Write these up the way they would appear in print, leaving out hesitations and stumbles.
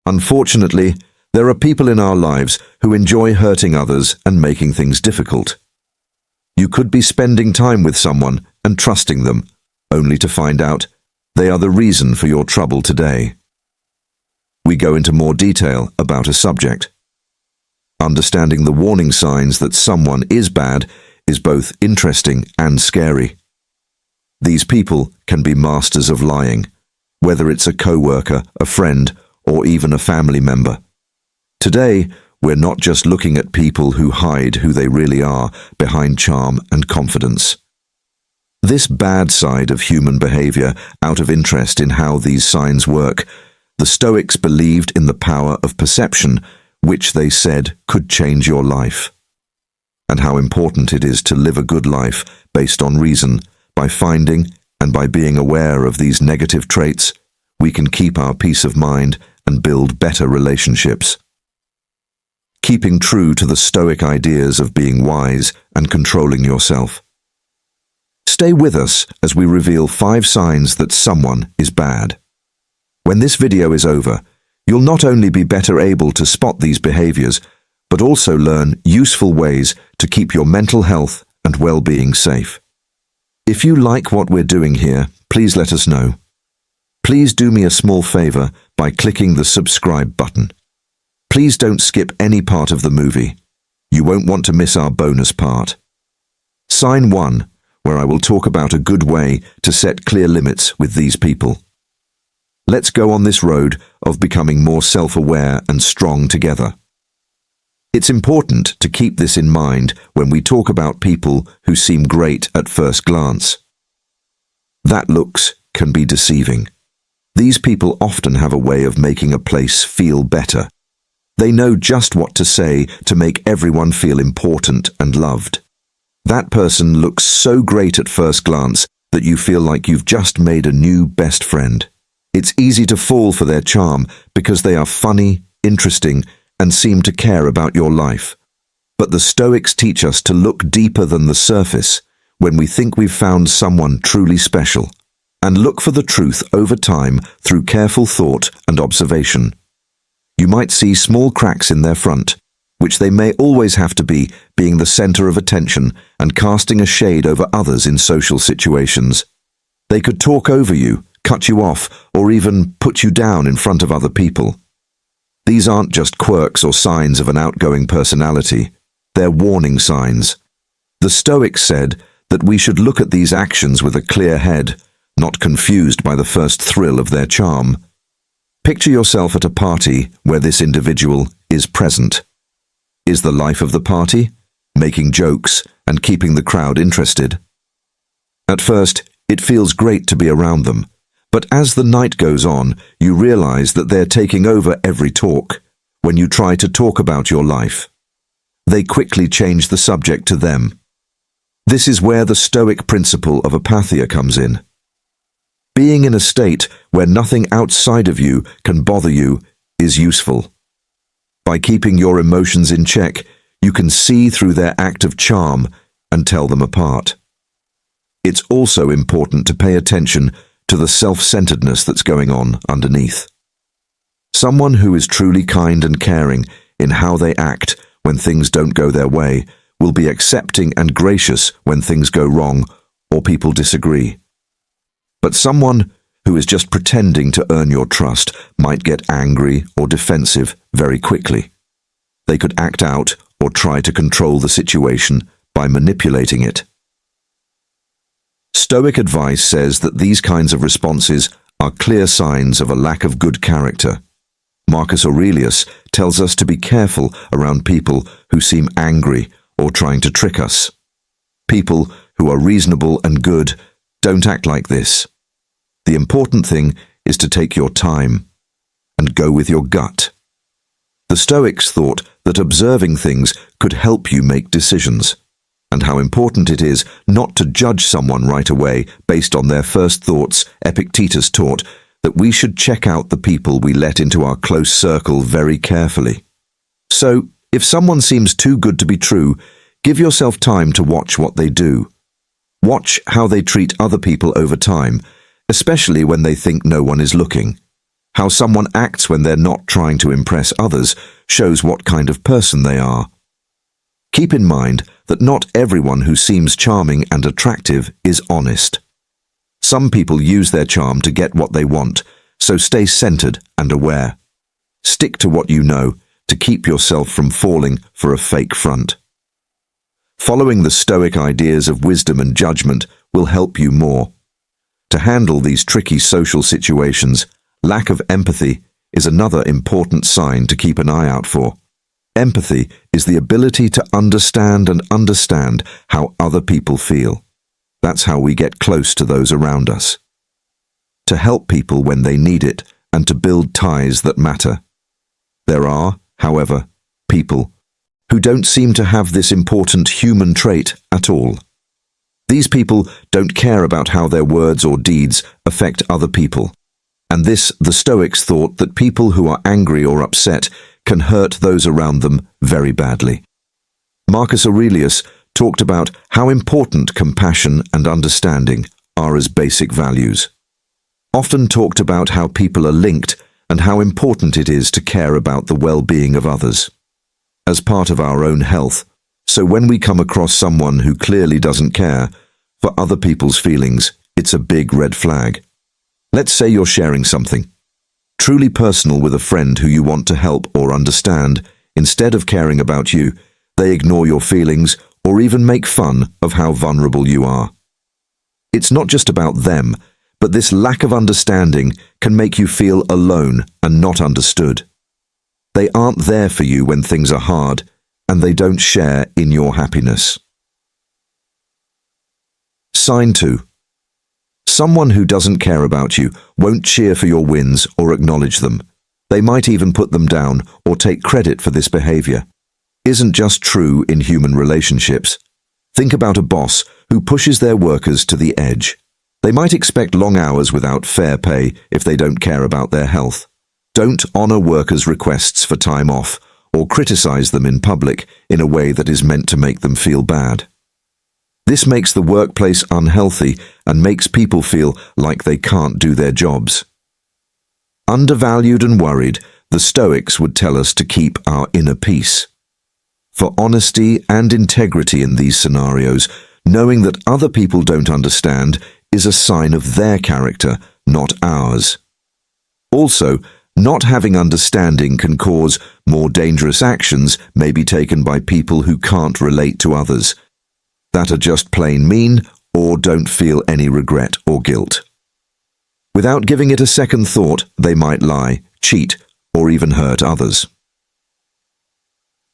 Unfortunately, there are people in our lives who enjoy hurting others and making things difficult. You could be spending time with someone and trusting them, only to find out they are the reason for your trouble today. We go into more detail about a subject. Understanding the warning signs that someone is bad is both interesting and scary. These people can be masters of lying, whether it's a coworker, a friend, or even a family member. Today, we're not just looking at people who hide who they really are behind charm and confidence. This bad side of human behavior, out of interest in how these signs work, the Stoics believed in the power of perception, which they said could change your life. And how important it is to live a good life based on reason. By finding and by being aware of these negative traits, we can keep our peace of mind and build better relationships. Keeping true to the Stoic ideas of being wise and controlling yourself. Stay with us as we reveal 5 signs that someone is bad. When this video is over, you'll not only be better able to spot these behaviors, but also learn useful ways to keep your mental health and well-being safe. If you like what we're doing here, please let us know. Please do me a small favor by clicking the subscribe button. Please don't skip any part of the movie. You won't want to miss our bonus part. Sign 1, where I will talk about a good way to set clear limits with these people. Let's go on this road of becoming more self-aware and strong together. It's important to keep this in mind when we talk about people who seem great at first glance. That looks can be deceiving. These people often have a way of making a place feel better. They know just what to say to make everyone feel important and loved. That person looks so great at first glance that you feel like you've just made a new best friend. It's easy to fall for their charm because they are funny, interesting, and seem to care about your life. But the Stoics teach us to look deeper than the surface when we think we've found someone truly special, and look for the truth over time through careful thought and observation. You might see small cracks in their front, which they may always have to be, being the center of attention and casting a shade over others in social situations. They could talk over you, cut you off, or even put you down in front of other people. These aren't just quirks or signs of an outgoing personality. They're warning signs. The Stoics said that we should look at these actions with a clear head, not confused by the first thrill of their charm. Picture yourself at a party where this individual is present. Is the life of the party? Making jokes and keeping the crowd interested. At first, it feels great to be around them. But as the night goes on, you realize that they're taking over every talk when you try to talk about your life. They quickly change the subject to them. This is where the Stoic principle of apatheia comes in. Being in a state where nothing outside of you can bother you is useful. By keeping your emotions in check, you can see through their act of charm and tell them apart. It's also important to pay attention to the self-centeredness that's going on underneath. Someone who is truly kind and caring in how they act when things don't go their way will be accepting and gracious when things go wrong or people disagree. But someone who is just pretending to earn your trust might get angry or defensive very quickly. They could act out or try to control the situation by manipulating it. Stoic advice says that these kinds of responses are clear signs of a lack of good character. Marcus Aurelius tells us to be careful around people who seem angry or trying to trick us. People who are reasonable and good don't act like this. The important thing is to take your time and go with your gut. The Stoics thought that observing things could help you make decisions, and how important it is not to judge someone right away based on their first thoughts. Epictetus taught that we should check out the people we let into our close circle very carefully. So, if someone seems too good to be true, give yourself time to watch what they do. Watch how they treat other people over time, especially when they think no one is looking. How someone acts when they're not trying to impress others shows what kind of person they are. Keep in mind that not everyone who seems charming and attractive is honest. Some people use their charm to get what they want, so stay centered and aware. Stick to what you know to keep yourself from falling for a fake front. Following the Stoic ideas of wisdom and judgment will help you more. To handle these tricky social situations, lack of empathy is another important sign to keep an eye out for. Empathy is the ability to understand how other people feel. That's how we get close to those around us. To help people when they need it and to build ties that matter. There are, however, people who don't seem to have this important human trait at all. These people don't care about how their words or deeds affect other people. And this, the Stoics thought that people who are angry or upset can hurt those around them very badly. Marcus Aurelius talked about how important compassion and understanding are as basic values. Often talked about how people are linked and how important it is to care about the well-being of others as part of our own health. So when we come across someone who clearly doesn't care for other people's feelings, it's a big red flag. Let's say you're sharing something truly personal with a friend who you want to help or understand. Instead of caring about you, they ignore your feelings or even make fun of how vulnerable you are. It's not just about them, but this lack of understanding can make you feel alone and not understood. They aren't there for you when things are hard, and they don't share in your happiness. Sign 2. Someone who doesn't care about you won't cheer for your wins or acknowledge them. They might even put them down or take credit for this behavior. Isn't just true in human relationships. Think about a boss who pushes their workers to the edge. They might expect long hours without fair pay if they don't care about their health. Don't honor workers' requests for time off or criticize them in public in a way that is meant to make them feel bad. This makes the workplace unhealthy and makes people feel like they can't do their jobs. Undervalued and worried, the Stoics would tell us to keep our inner peace. For honesty and integrity in these scenarios, knowing that other people don't understand is a sign of their character, not ours. Also, not having understanding can cause more dangerous actions may be taken by people who can't relate to others, that are just plain mean or don't feel any regret or guilt. Without giving it a second thought, they might lie, cheat, or even hurt others.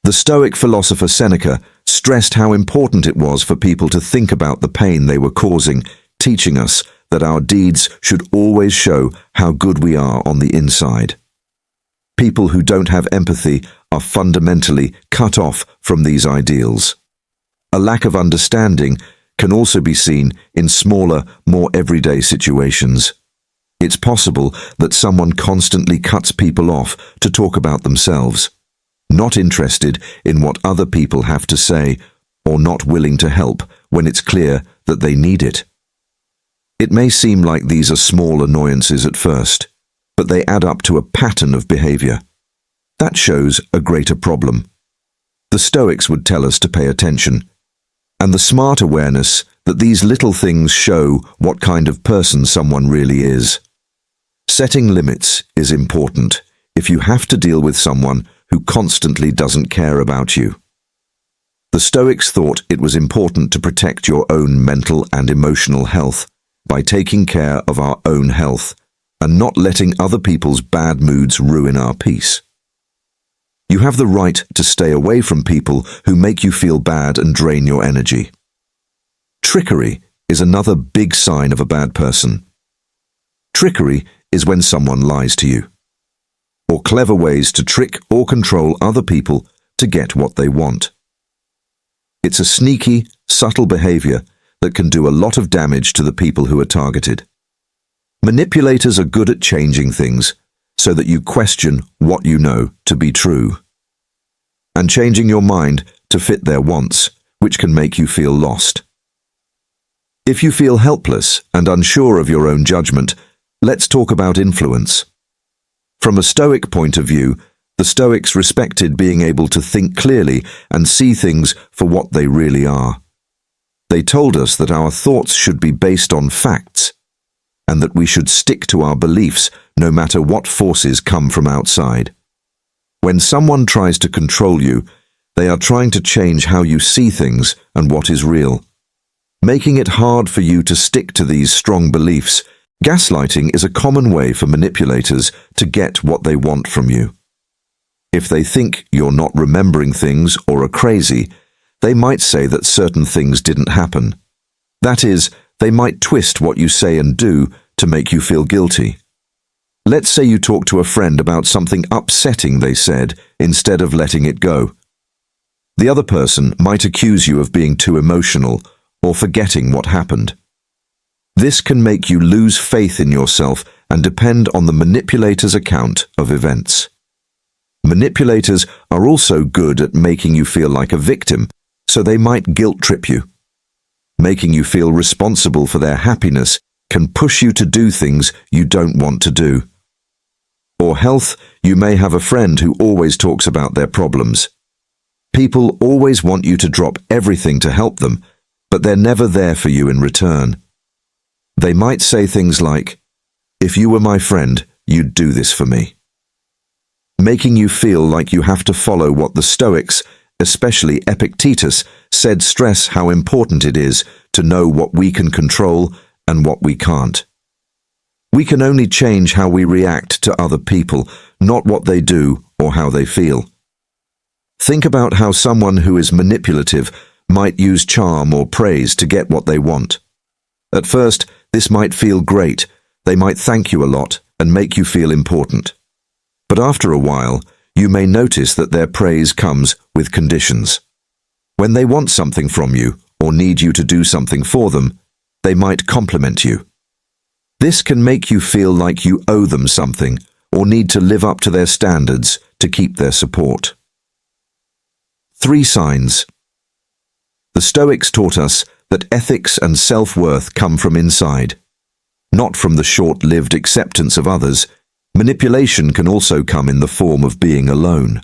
The Stoic philosopher Seneca stressed how important it was for people to think about the pain they were causing, teaching us that our deeds should always show how good we are on the inside. People who don't have empathy are fundamentally cut off from these ideals. A lack of understanding can also be seen in smaller, more everyday situations. It's possible that someone constantly cuts people off to talk about themselves, not interested in what other people have to say or not willing to help when it's clear that they need it. It may seem like these are small annoyances at first, but they add up to a pattern of behavior. That shows a greater problem. The Stoics would tell us to pay attention, and the smart awareness that these little things show what kind of person someone really is. Setting limits is important if you have to deal with someone who constantly doesn't care about you. The Stoics thought it was important to protect your own mental and emotional health by taking care of our own health and not letting other people's bad moods ruin our peace. You have the right to stay away from people who make you feel bad and drain your energy. Trickery is another big sign of a bad person. Trickery is when someone lies to you, or clever ways to trick or control other people to get what they want. It's a sneaky, subtle behavior that can do a lot of damage to the people who are targeted. Manipulators are good at changing things so that you question what you know to be true, and changing your mind to fit their wants, which can make you feel lost. If you feel helpless and unsure of your own judgment, let's talk about influence. From a Stoic point of view, the Stoics respected being able to think clearly and see things for what they really are. They told us that our thoughts should be based on facts, and that we should stick to our beliefs no matter what forces come from outside. When someone tries to control you, they are trying to change how you see things and what is real. Making it hard for you to stick to these strong beliefs, gaslighting is a common way for manipulators to get what they want from you. If they think you're not remembering things or are crazy, they might say that certain things didn't happen. That is, they might twist what you say and do to make you feel guilty. Let's say you talk to a friend about something upsetting they said instead of letting it go. The other person might accuse you of being too emotional or forgetting what happened. This can make you lose faith in yourself and depend on the manipulator's account of events. Manipulators are also good at making you feel like a victim, so they might guilt-trip you. Making you feel responsible for their happiness can push you to do things you don't want to do. Or health, you may have a friend who always talks about their problems. People always want you to drop everything to help them, but they're never there for you in return. They might say things like, "If you were my friend, you'd do this for me." Making you feel like you have to follow what the Stoics, especially Epictetus, said stress how important it is to know what we can control and what we can't. We can only change how we react to other people, not what they do or how they feel. Think about how someone who is manipulative might use charm or praise to get what they want. At first, this might feel great. They might thank you a lot and make you feel important. But after a while, you may notice that their praise comes with conditions. When they want something from you or need you to do something for them, they might compliment you. This can make you feel like you owe them something or need to live up to their standards to keep their support. 3 signs. The Stoics taught us that ethics and self-worth come from inside, not from the short-lived acceptance of others. Manipulation can also come in the form of being alone.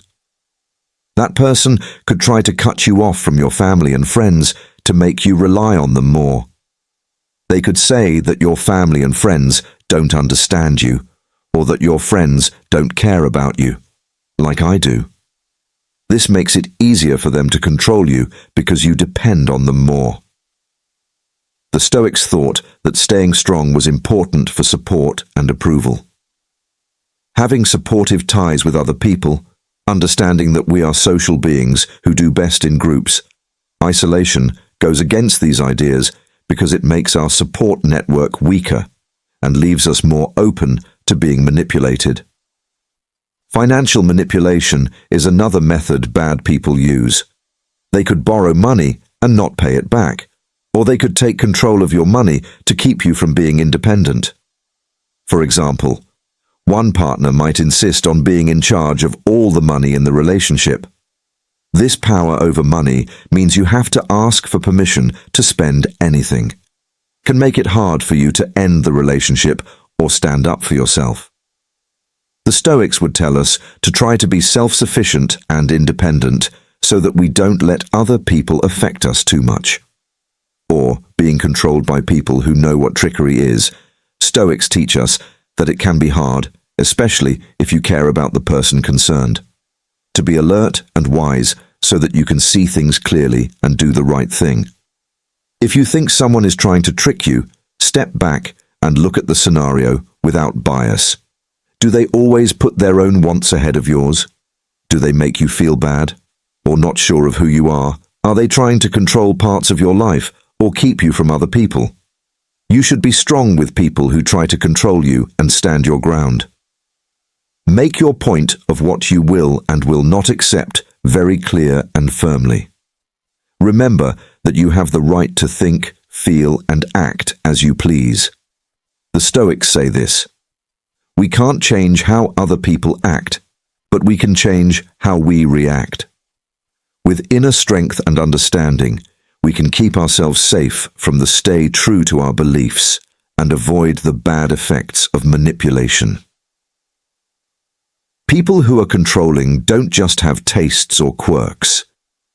That person could try to cut you off from your family and friends to make you rely on them more. They could say that your family and friends don't understand you, or that your friends don't care about you, like I do. This makes it easier for them to control you because you depend on them more. The Stoics thought that staying strong was important for support and approval. Having supportive ties with other people, understanding that we are social beings who do best in groups, isolation goes against these ideas because it makes our support network weaker and leaves us more open to being manipulated. Financial manipulation is another method bad people use. They could borrow money and not pay it back, or they could take control of your money to keep you from being independent. For example, one partner might insist on being in charge of all the money in the relationship. This power over money means you have to ask for permission to spend anything. Can make it hard for you to end the relationship or stand up for yourself. The Stoics would tell us to try to be self-sufficient and independent so that we don't let other people affect us too much. Or being controlled by people who know what trickery is. Stoics teach us that it can be hard, especially if you care about the person concerned. To be alert and wise so that you can see things clearly and do the right thing. If you think someone is trying to trick you, step back and look at the scenario without bias. Do they always put their own wants ahead of yours? Do they make you feel bad? Or not sure of who you are? Are they trying to control parts of your life or keep you from other people? You should be strong with people who try to control you and stand your ground. Make your point of what you will and will not accept very clear and firmly. Remember that you have the right to think, feel, and act as you please. The Stoics say this: we can't change how other people act, but we can change how we react. With inner strength and understanding, we can keep ourselves safe from the stay true to our beliefs and avoid the bad effects of manipulation. People who are controlling don't just have tastes or quirks.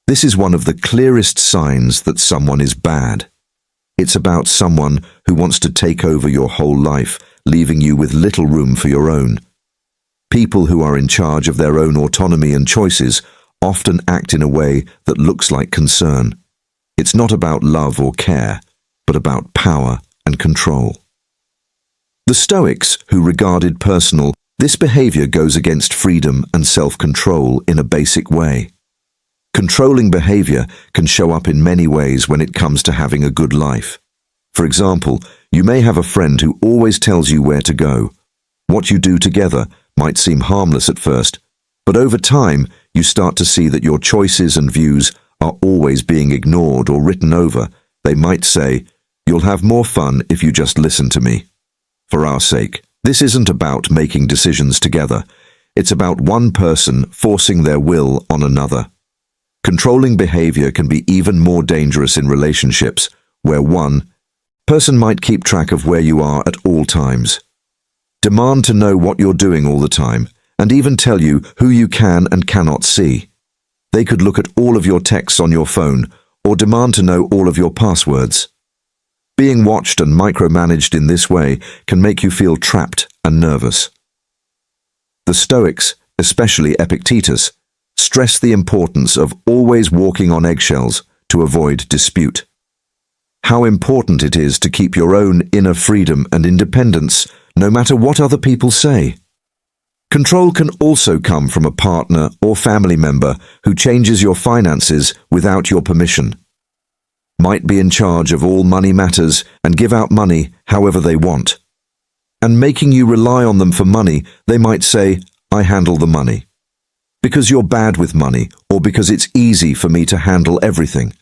This is one of the clearest signs that someone is bad. It's about someone who wants to take over your whole life, leaving you with little room for your own. People who are in charge of their own autonomy and choices often act in a way that looks like concern. It's not about love or care, but about power and control. The Stoics, who regarded this behavior goes against freedom and self-control in a basic way. Controlling behavior can show up in many ways when it comes to having a good life. For example, you may have a friend who always tells you where to go. What you do together might seem harmless at first, but over time you start to see that your choices and views are always being ignored or written over. They might say, "You'll have more fun if you just listen to me." For our sake, this isn't about making decisions together. It's about one person forcing their will on another. Controlling behavior can be even more dangerous in relationships, where one person might keep track of where you are at all times, demand to know what you're doing all the time, and even tell you who you can and cannot see. They could look at all of your texts on your phone or demand to know all of your passwords. Being watched and micromanaged in this way can make you feel trapped and nervous. The Stoics, especially Epictetus, stress the importance of always walking on eggshells to avoid dispute. How important it is to keep your own inner freedom and independence, no matter what other people say. Control can also come from a partner or family member who changes your finances without your permission. Might be in charge of all money matters and give out money however they want. And making you rely on them for money, they might say, "I handle the money." Because you're bad with money, or because it's easy for me to handle everything.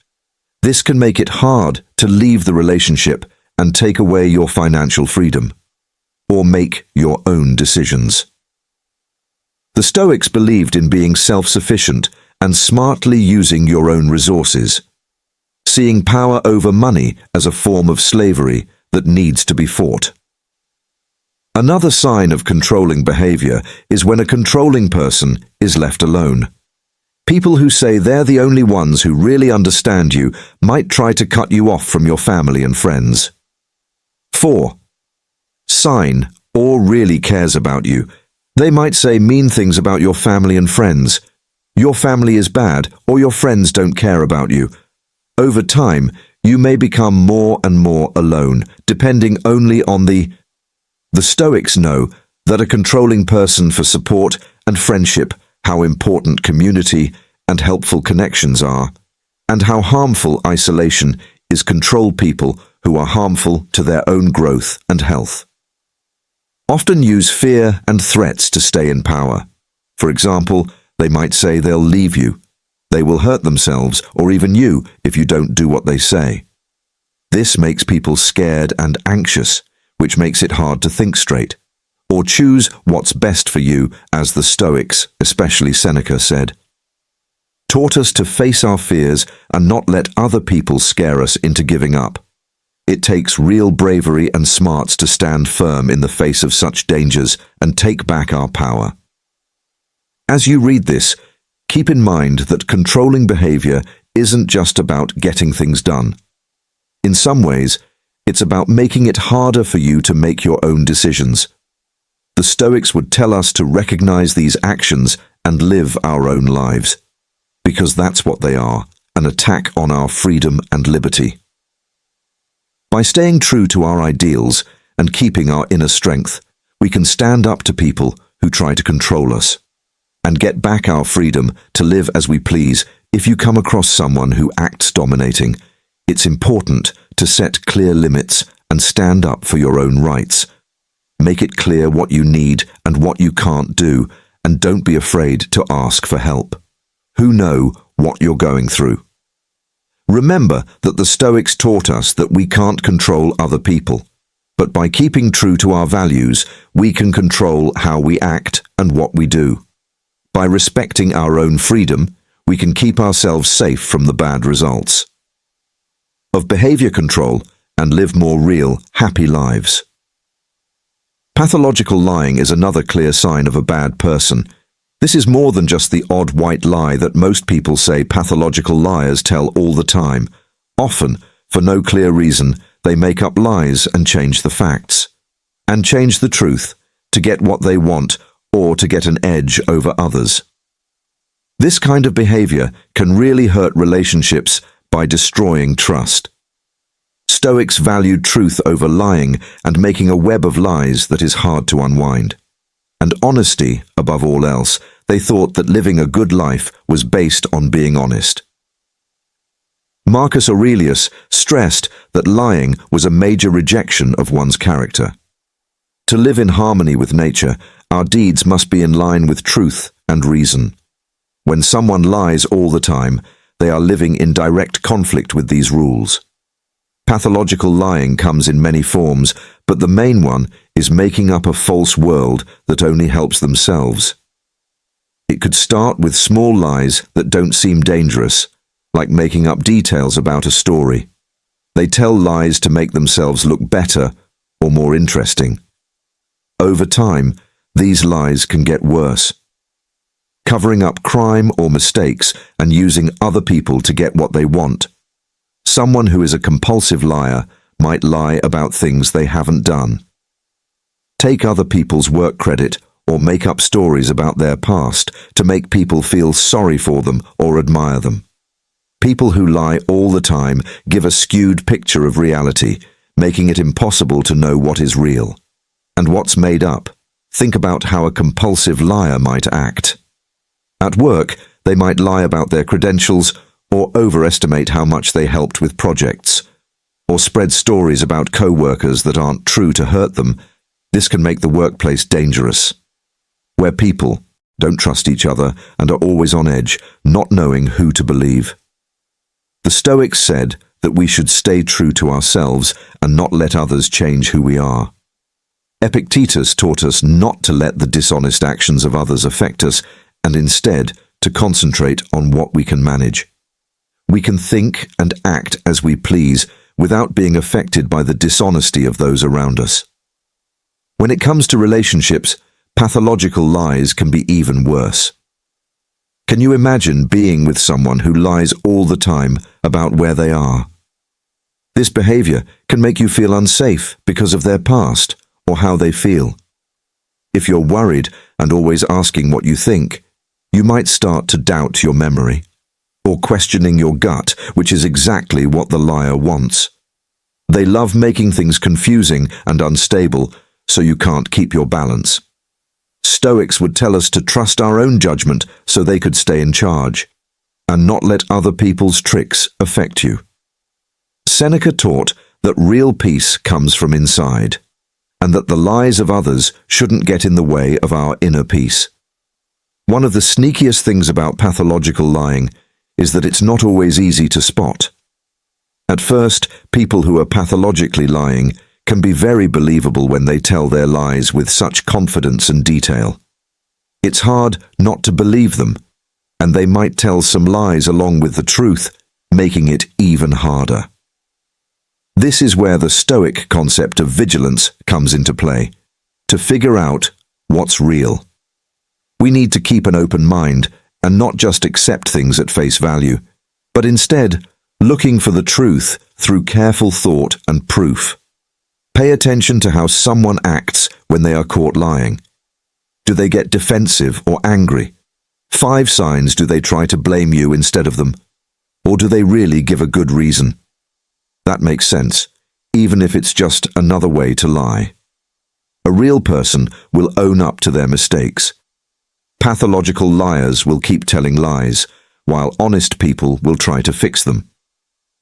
This can make it hard to leave the relationship and take away your financial freedom, or make your own decisions. The Stoics believed in being self-sufficient and smartly using your own resources, seeing power over money as a form of slavery that needs to be fought. Another sign of controlling behavior is when a controlling person is left alone. People who say they're the only ones who really understand you might try to cut you off from your family and friends. 4. Sign or really cares about you. They might say mean things about your family and friends. Your family is bad, or your friends don't care about you. Over time, you may become more and more alone, depending only on the Stoics know that a controlling person for support and friendship, how important community and helpful connections are, and how harmful isolation is. Control people who are harmful to their own growth and health. Often use fear and threats to stay in power. For example, they might say they'll leave you. They will hurt themselves or even you if you don't do what they say. This makes people scared and anxious, which makes it hard to think straight, or choose what's best for you, as the Stoics, especially Seneca, said. Taught us to face our fears and not let other people scare us into giving up. It takes real bravery and smarts to stand firm in the face of such dangers and take back our power. As you read this, keep in mind that controlling behavior isn't just about getting things done. In some ways, it's about making it harder for you to make your own decisions. The Stoics would tell us to recognize these actions and live our own lives, because that's what they are, an attack on our freedom and liberty. By staying true to our ideals and keeping our inner strength, we can stand up to people who try to control us, and get back our freedom to live as we please. If you come across someone who acts dominating, it's important to set clear limits and stand up for your own rights. Make it clear what you need and what you can't do, and don't be afraid to ask for help. Who know what you're going through? Remember that the Stoics taught us that we can't control other people, but by keeping true to our values, we can control how we act and what we do. By respecting our own freedom, we can keep ourselves safe from the bad results of behavior control and live more real, happy lives. Pathological lying is another clear sign of a bad person. This is more than just the odd white lie that most people say pathological liars tell all the time. Often, for no clear reason, they make up lies and change the facts. And change the truth to get what they want or to get an edge over others. This kind of behavior can really hurt relationships by destroying trust. Stoics valued truth over lying and making a web of lies that is hard to unwind. And honesty, above all else, they thought that living a good life was based on being honest. Marcus Aurelius stressed that lying was a major rejection of one's character. To live in harmony with nature, our deeds must be in line with truth and reason. When someone lies all the time, they are living in direct conflict with these rules. Pathological lying comes in many forms, but the main one is making up a false world that only helps themselves. It could start with small lies that don't seem dangerous, like making up details about a story. They tell lies to make themselves look better or more interesting. Over time, these lies can get worse. Covering up crime or mistakes and using other people to get what they want. Someone who is a compulsive liar might lie about things they haven't done. Take other people's work credit or make up stories about their past to make people feel sorry for them or admire them. People who lie all the time give a skewed picture of reality, making it impossible to know what is real. And what's made up? Think about how a compulsive liar might act. At work, they might lie about their credentials or overestimate how much they helped with projects, or spread stories about co-workers that aren't true to hurt them. This can make the workplace dangerous, where people don't trust each other and are always on edge, not knowing who to believe. The Stoics said that we should stay true to ourselves and not let others change who we are. Epictetus taught us not to let the dishonest actions of others affect us, and instead to concentrate on what we can manage. We can think and act as we please without being affected by the dishonesty of those around us. When it comes to relationships, pathological lies can be even worse. Can you imagine being with someone who lies all the time about where they are? This behavior can make you feel unsafe because of their past or how they feel. If you're worried and always asking what you think, you might start to doubt your memory, or questioning your gut, which is exactly what the liar wants. They love making things confusing and unstable, so you can't keep your balance. Stoics would tell us to trust our own judgment so they could stay in charge, and not let other people's tricks affect you. Seneca taught that real peace comes from inside, and that the lies of others shouldn't get in the way of our inner peace. One of the sneakiest things about pathological lying is that it's not always easy to spot. At first, people who are pathologically lying can be very believable when they tell their lies with such confidence and detail. It's hard not to believe them, and they might tell some lies along with the truth, making it even harder. This is where the Stoic concept of vigilance comes into play, to figure out what's real. We need to keep an open mind and not just accept things at face value, but instead looking for the truth through careful thought and proof. Pay attention to how someone acts when they are caught lying. Do they get defensive or angry? 5 signs do they try to blame you instead of them? Or do they really give a good reason? That makes sense, even if it's just another way to lie. A real person will own up to their mistakes. Pathological liars will keep telling lies, while honest people will try to fix them.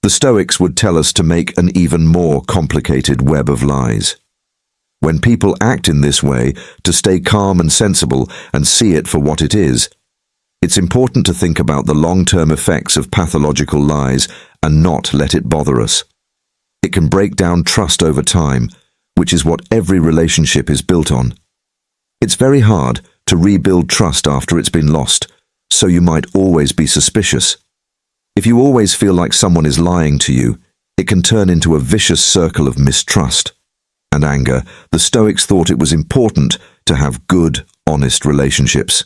The Stoics would tell us to make an even more complicated web of lies. When people act in this way, to stay calm and sensible and see it for what it is, it's important to think about the long-term effects of pathological lies and not let it bother us. It can break down trust over time, which is what every relationship is built on. It's very hard to rebuild trust after it's been lost, so you might always be suspicious. If you always feel like someone is lying to you, it can turn into a vicious circle of mistrust and anger. The Stoics thought it was important to have good, honest relationships.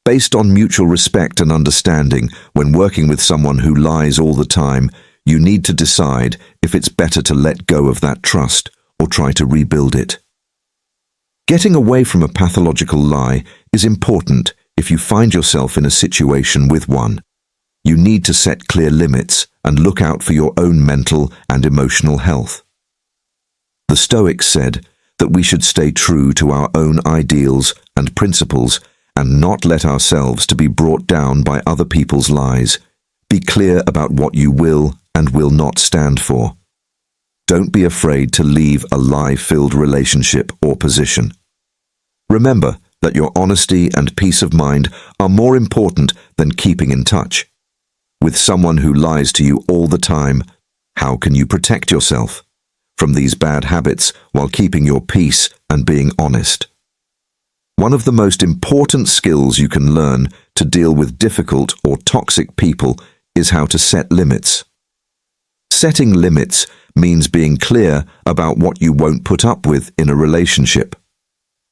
Based on mutual respect and understanding, when working with someone who lies all the time, you need to decide if it's better to let go of that trust or try to rebuild it. Getting away from a pathological lie is important if you find yourself in a situation with one. You need to set clear limits and look out for your own mental and emotional health. The Stoics said that we should stay true to our own ideals and principles and not let ourselves to be brought down by other people's lies. Be clear about what you will and will not stand for. Don't be afraid to leave a lie-filled relationship or position. Remember that your honesty and peace of mind are more important than keeping in touch. With someone who lies to you all the time, how can you protect yourself from these bad habits while keeping your peace and being honest? One of the most important skills you can learn to deal with difficult or toxic people is how to set limits. Setting limits means being clear about what you won't put up with in a relationship.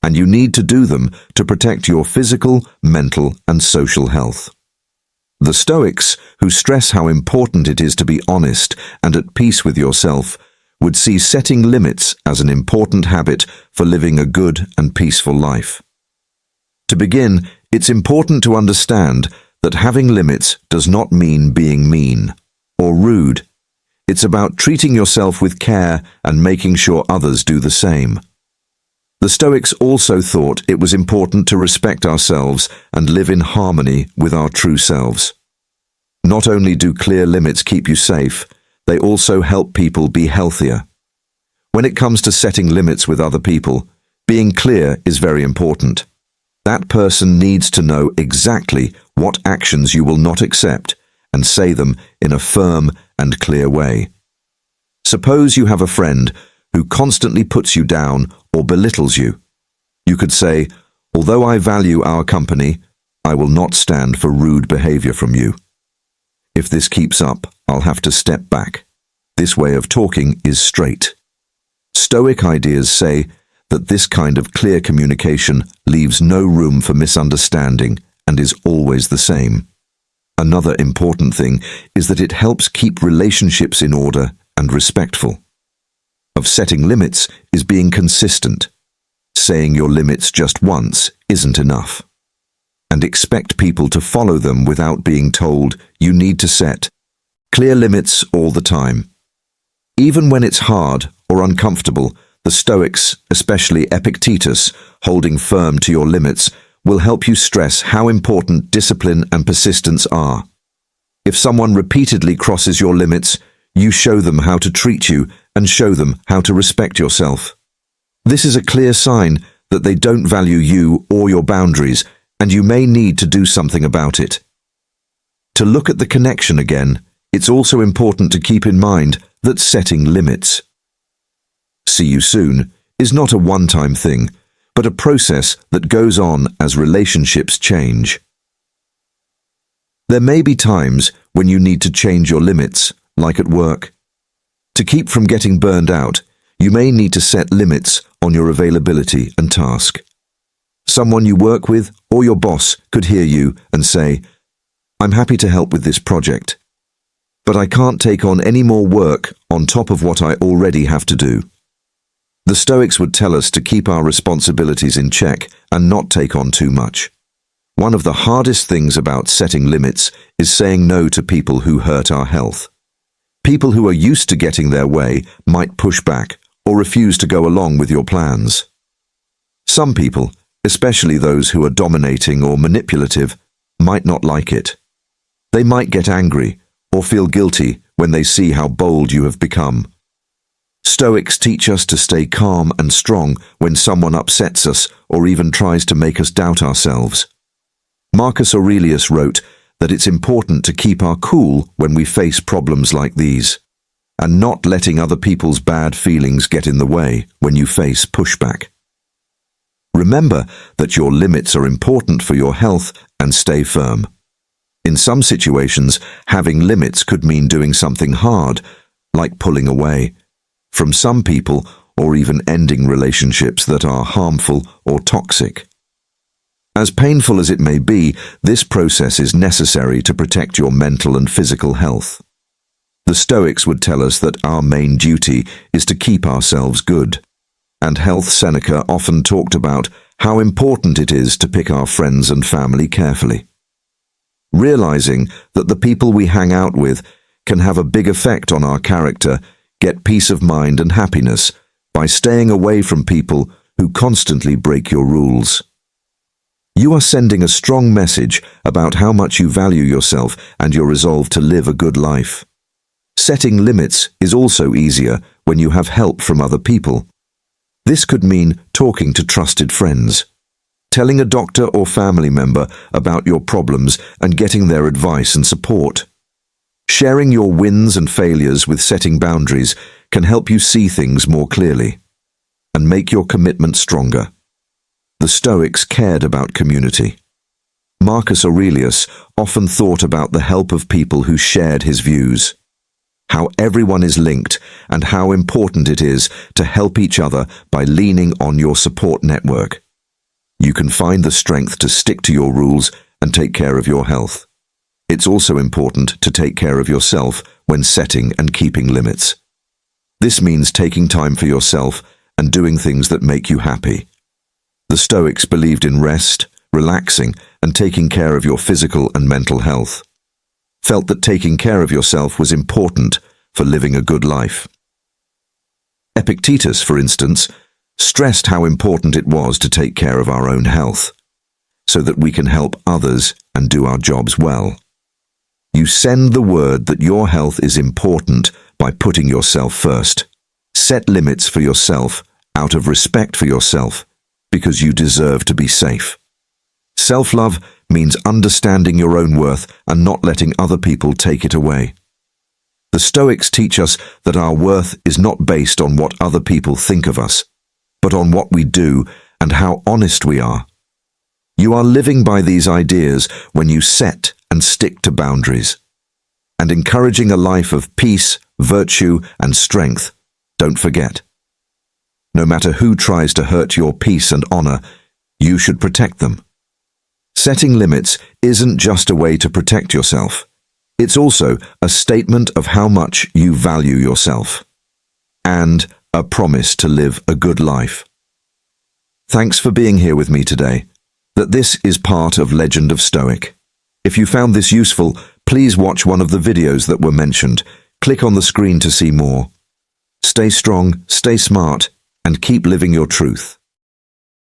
And you need to do them to protect your physical, mental, and social health. The Stoics, who stress how important it is to be honest and at peace with yourself, would see setting limits as an important habit for living a good and peaceful life. To begin, it's important to understand that having limits does not mean being mean or rude. It's about treating yourself with care and making sure others do the same. The Stoics also thought it was important to respect ourselves and live in harmony with our true selves. Not only do clear limits keep you safe, they also help people be healthier. When it comes to setting limits with other people, being clear is very important. That person needs to know exactly what actions you will not accept and say them in a firm and clear way. Suppose you have a friend who constantly puts you down or belittles you. You could say, "Although I value our company, I will not stand for rude behavior from you. If this keeps up, I'll have to step back. This way of talking is straight." Stoic ideas say that this kind of clear communication leaves no room for misunderstanding and is always the same. Another important thing is that it helps keep relationships in order and respectful. Of setting limits is being consistent. Saying your limits just once isn't enough. And expect people to follow them without being told you need to set clear limits all the time. Even when it's hard or uncomfortable, the Stoics, especially Epictetus, holding firm to your limits, will help you stress how important discipline and persistence are. If someone repeatedly crosses your limits, you show them how to treat you and show them how to respect yourself. This is a clear sign that they don't value you or your boundaries, and you may need to do something about it. To look at the connection again, it's also important to keep in mind that setting limits, "See you soon," is not a one-time thing, but a process that goes on as relationships change. There may be times when you need to change your limits, like at work. To keep from getting burned out, you may need to set limits on your availability and task. Someone you work with or your boss could hear you and say, "I'm happy to help with this project, but I can't take on any more work on top of what I already have to do." The Stoics would tell us to keep our responsibilities in check and not take on too much. One of the hardest things about setting limits is saying no to people who hurt our health. People who are used to getting their way might push back or refuse to go along with your plans. Some people, especially those who are dominating or manipulative, might not like it. They might get angry or feel guilty when they see how bold you have become. Stoics teach us to stay calm and strong when someone upsets us or even tries to make us doubt ourselves. Marcus Aurelius wrote that it's important to keep our cool when we face problems like these, and not letting other people's bad feelings get in the way when you face pushback. Remember that your limits are important for your health and stay firm. In some situations, having limits could mean doing something hard, like pulling away from some people or even ending relationships that are harmful or toxic. As painful as it may be, this process is necessary to protect your mental and physical health. The Stoics would tell us that our main duty is to keep ourselves good. And Health Seneca often talked about how important it is to pick our friends and family carefully. Realizing that the people we hang out with can have a big effect on our character, get peace of mind and happiness by staying away from people who constantly break your rules. You are sending a strong message about how much you value yourself and your resolve to live a good life. Setting limits is also easier when you have help from other people. This could mean talking to trusted friends, telling a doctor or family member about your problems and getting their advice and support. Sharing your wins and failures with setting boundaries can help you see things more clearly and make your commitment stronger. The Stoics cared about community. Marcus Aurelius often thought about the help of people who shared his views, how everyone is linked and how important it is to help each other by leaning on your support network. You can find the strength to stick to your rules and take care of your health. It's also important to take care of yourself when setting and keeping limits. This means taking time for yourself and doing things that make you happy. The Stoics believed in rest, relaxing, and taking care of your physical and mental health. Felt that taking care of yourself was important for living a good life. Epictetus, for instance, stressed how important it was to take care of our own health, so that we can help others and do our jobs well. You send the word that your health is important by putting yourself first. Set limits for yourself out of respect for yourself, because you deserve to be safe. Self-love means understanding your own worth and not letting other people take it away. The Stoics teach us that our worth is not based on what other people think of us, but on what we do and how honest we are. You are living by these ideas when you set and stick to boundaries, and encouraging a life of peace, virtue, and strength. Don't forget. No matter who tries to hurt your peace and honor, you should protect them. Setting limits isn't just a way to protect yourself. It's also a statement of how much you value yourself, and a promise to live a good life. Thanks for being here with me today. This is part of Legend of Stoic. If you found this useful, please watch one of the videos that were mentioned. Click on the screen to see more. Stay strong, stay smart, and keep living your truth.